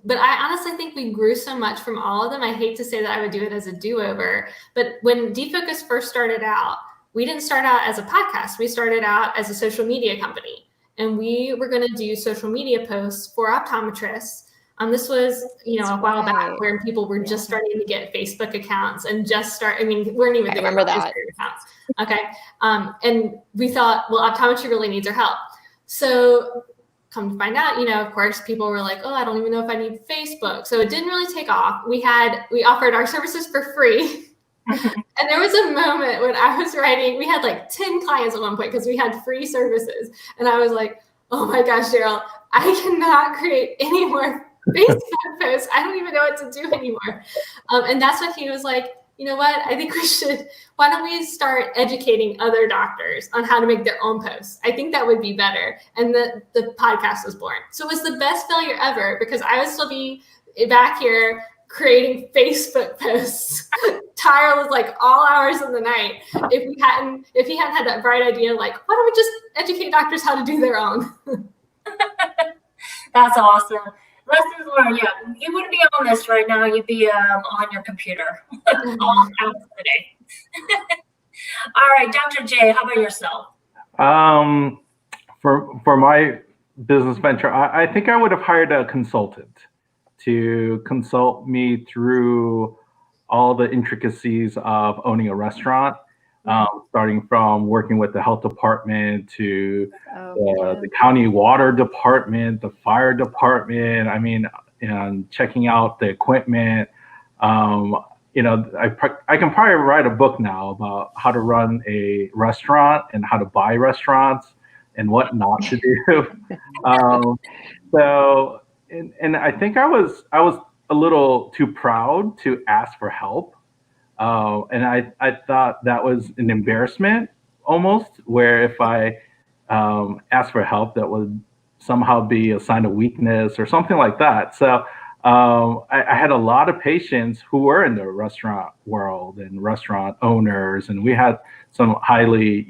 but I honestly think we grew so much from all of them. I hate to say that I would do it as a do-over, but when Defocus first started out, we didn't start out as a podcast. We started out as a social media company, and we were going to do social media posts for optometrists. This was, a while back where people were just starting to get Facebook accounts and we weren't even thinking about Instagram accounts. Okay. And we thought, well, optometry really needs our help. So come to find out, of course, people were like, oh, I don't even know if I need Facebook. So it didn't really take off. We offered our services for free. And there was a moment when I was writing, we had like 10 clients at one point because we had free services. And I was like, oh my gosh, Daryl, I cannot create any more Facebook posts. I don't even know what to do anymore. And that's when he was like, you know what? I think why don't we start educating other doctors on how to make their own posts? I think that would be better. And the podcast was born. So it was the best failure ever because I would still be back here creating Facebook posts, tireless, like all hours of the night. If he hadn't had that bright idea, like, why don't we just educate doctors how to do their own? That's awesome. Lessons learned. Yeah, you wouldn't be on this right now. You'd be on your computer all hours of the day. All right, Dr. J, how about yourself? For my business venture, I think I would have hired a consultant to consult me through all the intricacies of owning a restaurant, starting from working with the health department to the county water department, the fire department. I mean, and checking out the equipment. I can probably write a book now about how to run a restaurant and how to buy restaurants and what not to do. And I think I was a little too proud to ask for help. And I thought that was an embarrassment almost, where if I asked for help, that would somehow be a sign of weakness or something like that. So I had a lot of patients who were in the restaurant world and restaurant owners, and we had some highly,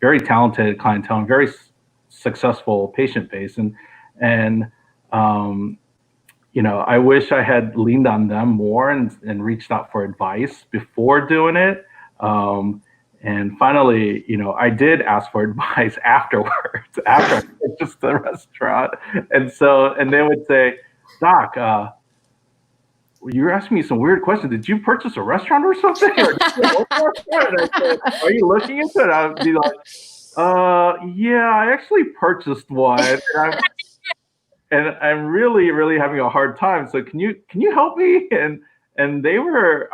very talented clientele and very successful patient base. And I wish I had leaned on them more and reached out for advice before doing it. And finally, I did ask for advice afterwards, after I purchased the restaurant. And they would say, Doc, you're asking me some weird questions. Did you purchase a restaurant or something? Or I said, are you looking into it? I'd be like, yeah, I actually purchased one. And I'm really, really having a hard time. So can you help me? And they were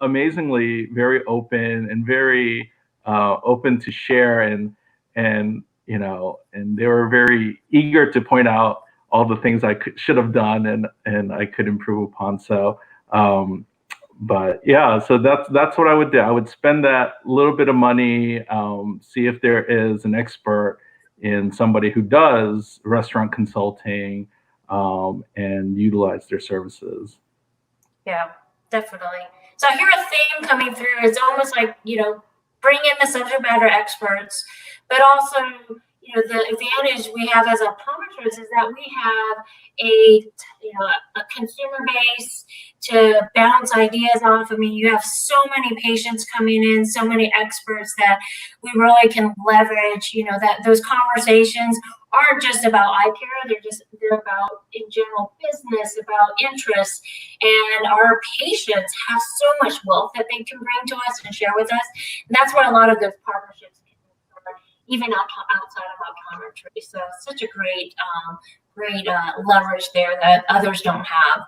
amazingly very open and very open to share, and they were very eager to point out all the things I should have done and I could improve upon. So, but yeah, so that's what I would do. I would spend that little bit of money, see if there is an expert in somebody who does restaurant consulting, and utilize their services. Yeah, definitely. So I hear a theme coming through. It's almost like, bring in the subject matter experts, but also, the advantage we have as optometrists is that we have a consumer base to bounce ideas off. I mean, you have so many patients coming in, so many experts that we really can leverage, that those conversations aren't just about eye care. They're about, in general, business, about interests. And our patients have so much wealth that they can bring to us and share with us. And that's where a lot of those partnerships can occur, even outside of optometry. So such a great leverage there that others don't have.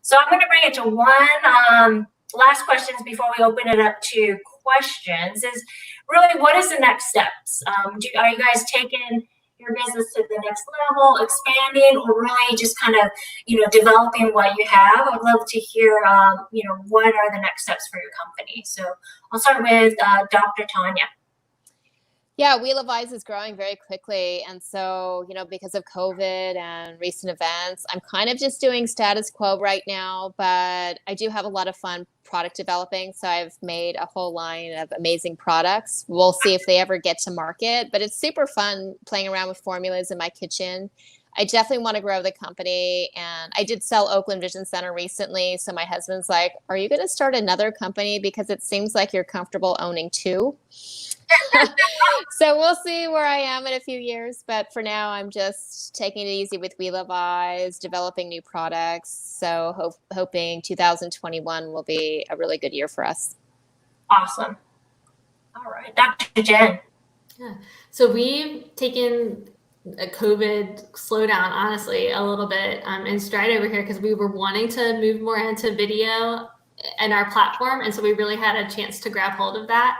So I'm going to bring it to one last questions before we open it up to questions. Is really, what is the next steps? Are you guys taking your business to the next level, expanding, or really just kind of, developing what you have? I'd love to hear, what are the next steps for your company? So I'll start with Dr. Tanya. Yeah, Wheel of Eyes is growing very quickly. And so, because of COVID and recent events, I'm kind of just doing status quo right now, but I do have a lot of fun product developing. So I've made a whole line of amazing products. We'll see if they ever get to market, but it's super fun playing around with formulas in my kitchen. I definitely want to grow the company. And I did sell Oakland Vision Center recently. So my husband's like, are you going to start another company? Because it seems like you're comfortable owning two. So we'll see where I am in a few years. But for now, I'm just taking it easy with Wheel of Eyes, developing new products. So hoping 2021 will be a really good year for us. Awesome. All right. Dr. Jen. Yeah. So we've taken a COVID slowdown, honestly, a little bit in stride over here, because we were wanting to move more into video and our platform. And so we really had a chance to grab hold of that.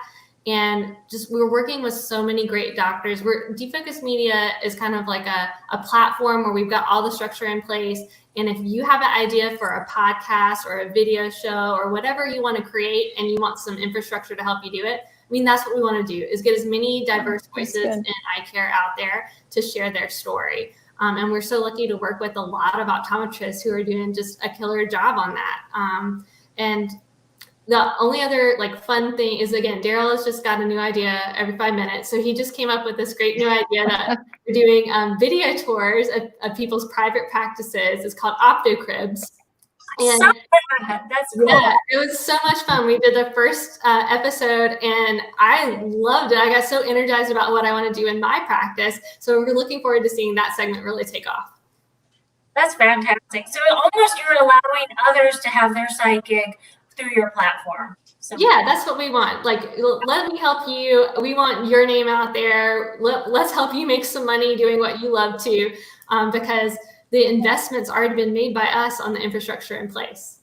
And just, we were working with so many great doctors. Defocus Media is kind of like a platform where we've got all the structure in place. And if you have an idea for a podcast or a video show or whatever you want to create, and you want some infrastructure to help you do it, I mean, that's what we want to do, is get as many diverse voices in eye care out there to share their story. And we're so lucky to work with a lot of optometrists who are doing just a killer job on that. And the only other like fun thing is, again, Daryl has just got a new idea every 5 minutes. So he just came up with this great new idea that we're doing video tours of people's private practices. It's called Optocribs. And that's cool. Yeah, it was so much fun. We did the first episode and I loved it. I got so energized about what I want to do in my practice. So we're looking forward to seeing that segment really take off. That's fantastic. So almost you're allowing others to have their side gig through your platform. So yeah, that's what we want. Like, let me help you. We want your name out there. Let's help you make some money doing what you love to, because the investment's already been made by us on the infrastructure in place.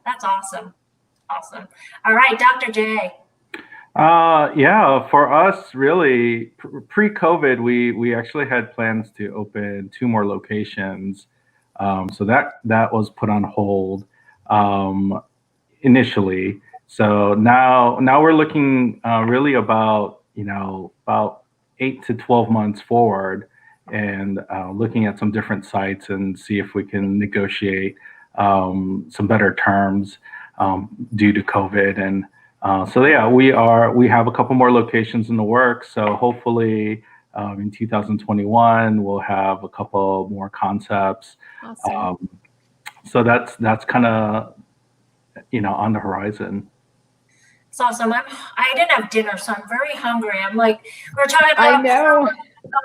That's awesome. Awesome. All right, Dr. J. Yeah, for us, really, pre-COVID, we actually had plans to open 2 more locations. So that was put on hold initially. So now we're looking really about 8 to 12 months forward, and looking at some different sites and see if we can negotiate some better terms due to COVID. And so yeah, we have a couple more locations in the works. So hopefully in 2021 we'll have a couple more concepts. Awesome. So that's kind of on the horizon. It's awesome. I didn't have dinner, so I'm very hungry. I'm like, we're talking about. I know. I'm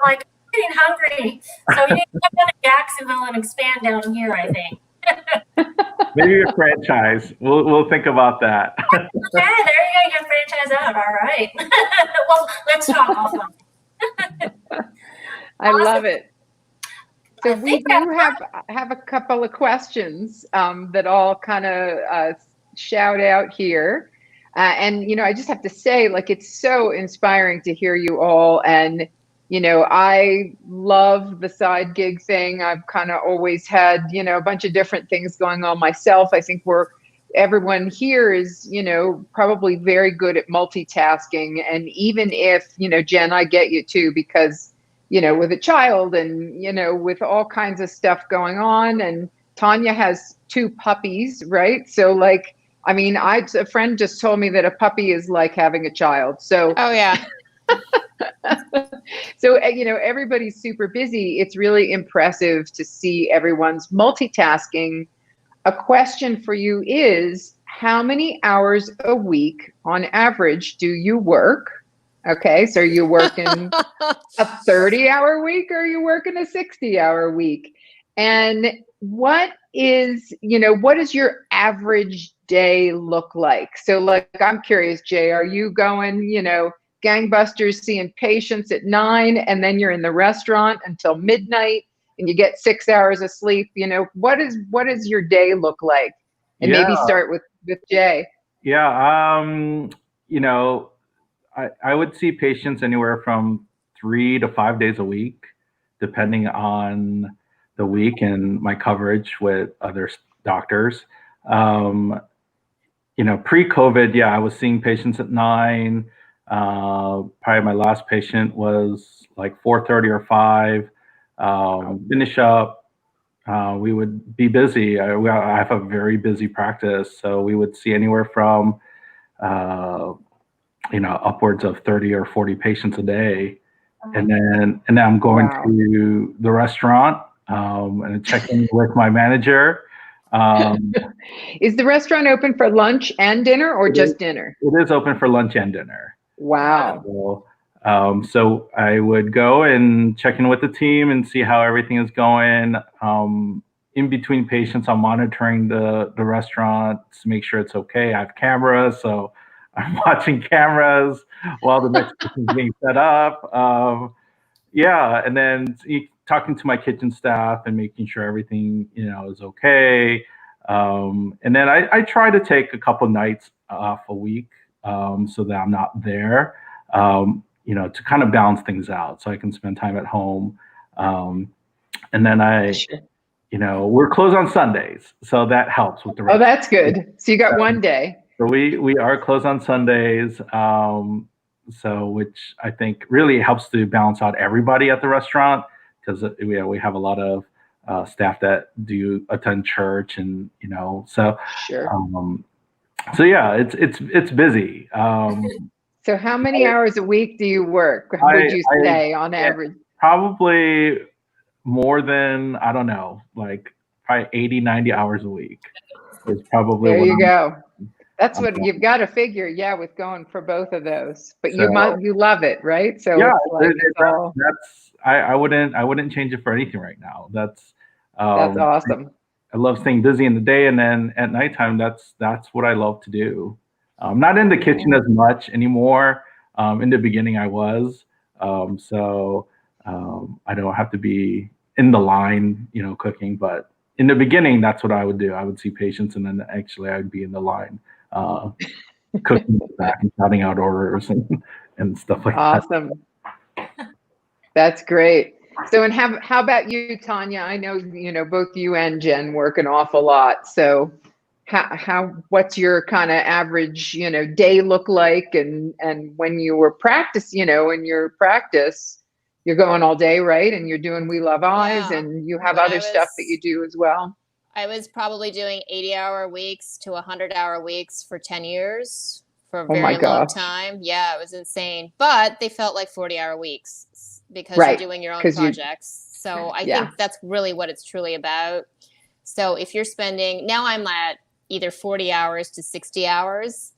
like, I'm getting hungry. So you need to come down to Jacksonville and expand down here, I think. Maybe a franchise. We'll think about that. Yeah, there you go. You got franchise out. All right. Well, let's talk offline. I love it. So I we think do have a couple of questions that all kind of shout out here. And, I just have to say, like, it's so inspiring to hear you all. And, I love the side gig thing. I've kind of always had, a bunch of different things going on myself. I think everyone here is, probably very good at multitasking. And even if, Jen, I get you too, because, with a child and, with all kinds of stuff going on, and Tanya has 2 puppies, right? So like, I mean, a friend just told me that a puppy is like having a child. So, Oh yeah. so, everybody's super busy. It's really impressive to see everyone's multitasking. A question for you is, how many hours a week on average do you work? Okay, so you're working a 30-hour week, or are you working a 60-hour week? And what is your average day look like? So like, I'm curious, Jay, are you going, gangbusters, seeing patients at 9, and then you're in the restaurant until midnight and you get 6 hours of sleep? What does your day look like? And maybe start with Jay. Yeah. I would see patients anywhere from 3 to 5 days a week, depending on the week and my coverage with other doctors. Pre-COVID, I was seeing patients at 9. Probably my last patient was like 4:30 or 5. Finish up. We would be busy. I have a very busy practice, so we would see anywhere from upwards of 30 or 40 patients a day. And then I'm going to the restaurant and checking with my manager. Is the restaurant open for lunch and dinner, or just dinner? It is open for lunch and dinner. Wow. So I would go and check in with the team and see how everything is going. In between patients, I'm monitoring the restaurant to make sure it's okay. I have cameras, so I'm watching cameras while the next person's being set up. yeah, and then talking to my kitchen staff and making sure everything, is okay. And then I try to take a couple nights off a week, so that I'm not there, to kind of balance things out so I can spend time at home. And then Sure. we're closed on Sundays, so that helps with the Oh, rest. that's good. So you got one day. So we are closed on Sundays, so which I think really helps to balance out everybody at the restaurant, because we have a lot of staff that do attend church, and so Sure. so yeah, it's busy. So how many hours a week do you work? Would you say on average? Probably more than, I don't know, like probably 80, 90 hours a week is probably There what you go. That's what you've got to figure, yeah, with going for both of those. But you love it, right? So yeah, it's I wouldn't change it for anything right now. That's awesome. I love staying busy in the day, and then at nighttime, that's what I love to do. I'm not in the kitchen as much anymore. In the beginning, I was, so I don't have to be in the line, cooking. But in the beginning, that's what I would do. I would see patients, and then actually I'd be in the line, cooking back and shouting out orders and stuff like that. Awesome. That's great. So, and how about you, Tanya? I know, both you and Jen work an awful lot. So what's your kind of average, day look like? And when you were in your practice, you're going all day, right? And you're doing We Love Eyes, and you have other stuff that you do as well. I was probably doing 80-hour weeks to 100-hour weeks for 10 years, for a very long time. Yeah, it was insane. But they felt like 40-hour weeks because you're doing your own projects. So I think that's really what it's truly about. So if you're spending, now I'm at either 40 hours to 60 hours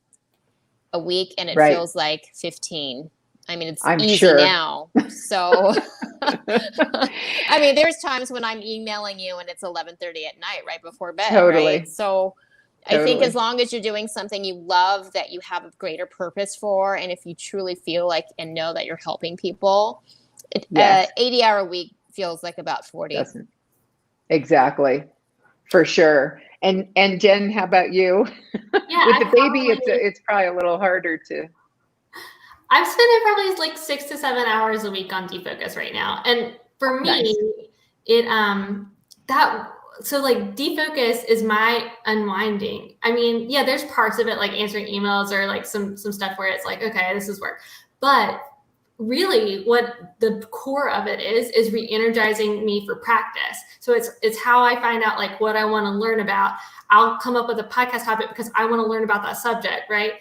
a week, and it feels like 15. I mean, it's easy now. So, I mean, there's times when I'm emailing you and it's 11:30 at night, right before bed. Totally. Right? So I think as long as you're doing something you love, that you have a greater purpose for, and if you truly feel like and know that you're helping people, 80-hour week feels like about 40. Exactly. For sure. And Jen, how about you? Yeah, with the baby, it's probably a little harder to. I'm spending probably like 6 to 7 hours a week on defocus right now. And for me, so like defocus is my unwinding. I mean, yeah, there's parts of it like answering emails or like some stuff where it's like, okay, this is work. But really what the core of it is re-energizing me for practice. So it's how I find out like what I want to learn about. I'll come up with a podcast topic because I want to learn about that subject, right?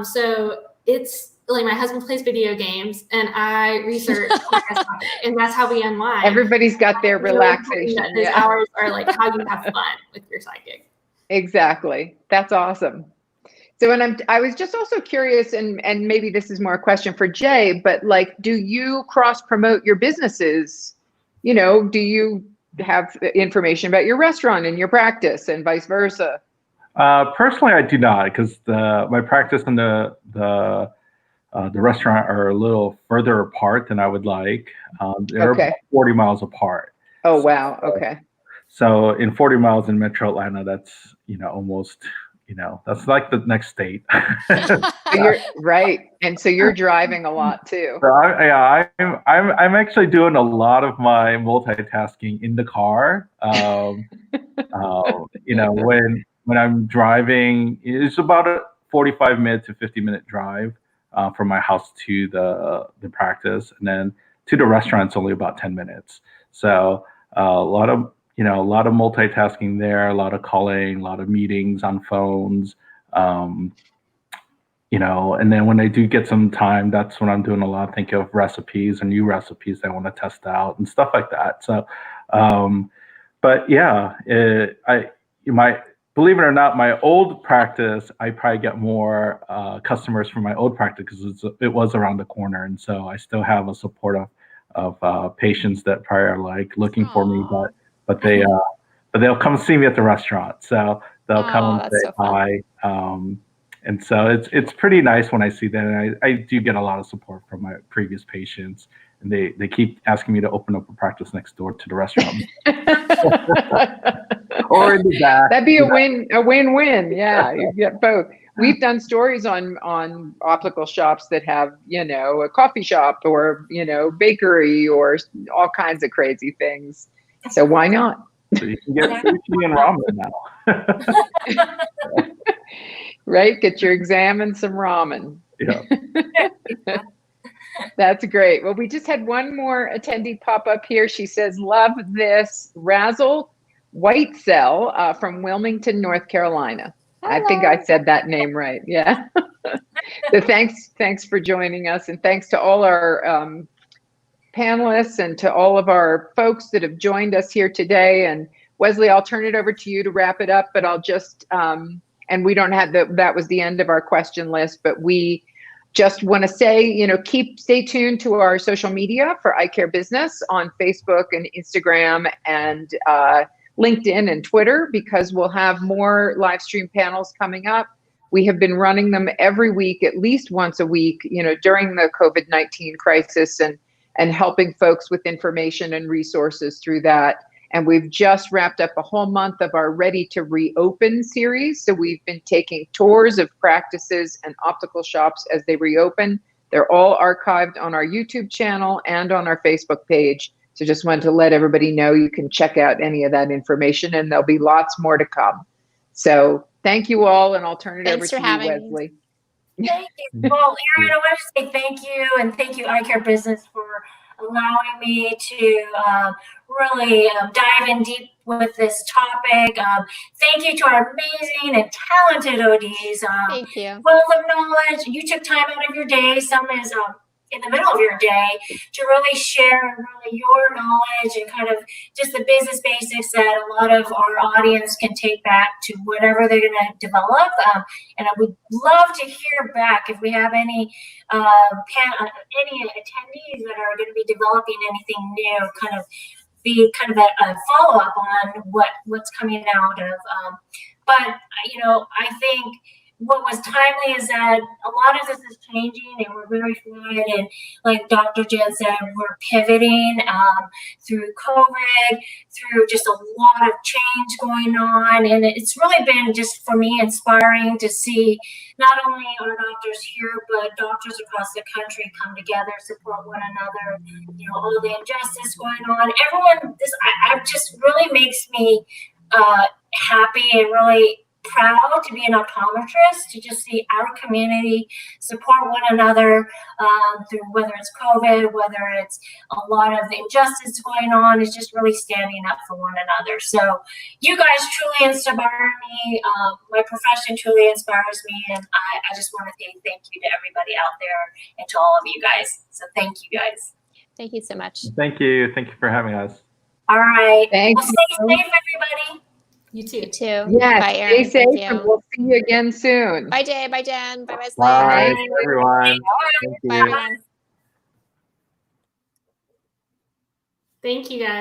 So it's like my husband plays video games and I research podcast topics, and that's how we unwind. Everybody's got their relaxation. Those hours are like how you have fun with your psychic. Exactly. That's awesome. So, and I was just also curious, and maybe this is more a question for Jay, but like, do you cross promote your businesses? Do you have information about your restaurant and your practice and vice versa? Personally, I do not, because my practice and the restaurant are a little further apart than I would like. They're about 40 miles apart. Oh, wow. Okay. So in 40 miles in Metro Atlanta, that's, almost, that's like the next state. You're right. And so you're driving a lot too. So I'm actually doing a lot of my multitasking in the car. When I'm driving, it's about a 45-minute to 50-minute drive from my house to the practice, and then to the restaurant, it's only about 10 minutes. So a lot of multitasking there, a lot of calling, a lot of meetings on phones, and then when I do get some time, that's when I'm doing a lot of thinking of recipes and new recipes that I want to test out and stuff like that. So, but yeah, believe it or not, my old practice, I probably get more customers from my old practice because it was around the corner, and so I still have a support of patients that probably are like looking for me, but they'll come see me at the restaurant, so they'll come and say hi. And so it's pretty nice when I see that. And I do get a lot of support from my previous patients, and they keep asking me to open up a practice next door to the restaurant. Or in the back. That'd be a win-win. Yeah, you get both. We've done stories on optical shops that have, a coffee shop or, bakery or all kinds of crazy things. So why not? So you can get sushi and ramen now. Right? Get your exam and some ramen. Yeah. That's great. Well, we just had one more attendee pop up here. She says, love this. Razzle Whitesell from Wilmington, North Carolina. Hello. I think I said that name right. Yeah. So thanks for joining us, and thanks to all our panelists and to all of our folks that have joined us here today. And Weslie, I'll turn it over to you to wrap it up, but I'll just, and we don't have that was the end of our question list, but we just want to say, stay tuned to our social media for Eye Care Business on Facebook and Instagram and LinkedIn and Twitter, because we'll have more live stream panels coming up. We have been running them every week, at least once a week, during the COVID-19 crisis, and helping folks with information and resources through that. And we've just wrapped up a whole month of our Ready to Reopen series. So we've been taking tours of practices and optical shops as they reopen. They're all archived on our YouTube channel and on our Facebook page. So just wanted to let everybody know you can check out any of that information, and there'll be lots more to come. So thank you all, and I'll turn it over to you, Weslie. Thank you. Well, Erinn, I want to say thank you, and thank you, Eye Care Business, for allowing me to really dive in deep with this topic. Thank you to our amazing and talented O.D.s. Thank you. Wealth of knowledge. You took time out of your day. Some is in the middle of your day to really share really your knowledge and kind of just the business basics that a lot of our audience can take back to whatever they're going to develop. And I would love to hear back if we have any attendees that are going to be developing anything new, be kind of a follow-up on what's coming out of. But I think what was timely is that a lot of this is changing, and we're very fluid. And like Dr. Jen said, we're pivoting through COVID, through just a lot of change going on. And it's really been just for me inspiring to see not only our doctors here, but doctors across the country come together, support one another. All the injustice going on. Everyone, I just really makes me happy and really proud to be an optometrist, to just see our community support one another through whether it's COVID, whether it's a lot of the injustice going on, is just really standing up for one another. So you guys truly inspire me. My profession truly inspires me, and I just want to say thank you to everybody out there and to all of you guys. So thank you guys. Thank you so much. Thank you. Thank you for having us. All right. Thank Stay safe, everybody. You too. You too. Yes, Bye, stay Erinn. safe, Thank and you. we'll see you again soon. Bye, Jay. Bye, Jen. Bye, Weslie. Bye, everyone. Thank Bye, you. everyone. Thank you, guys.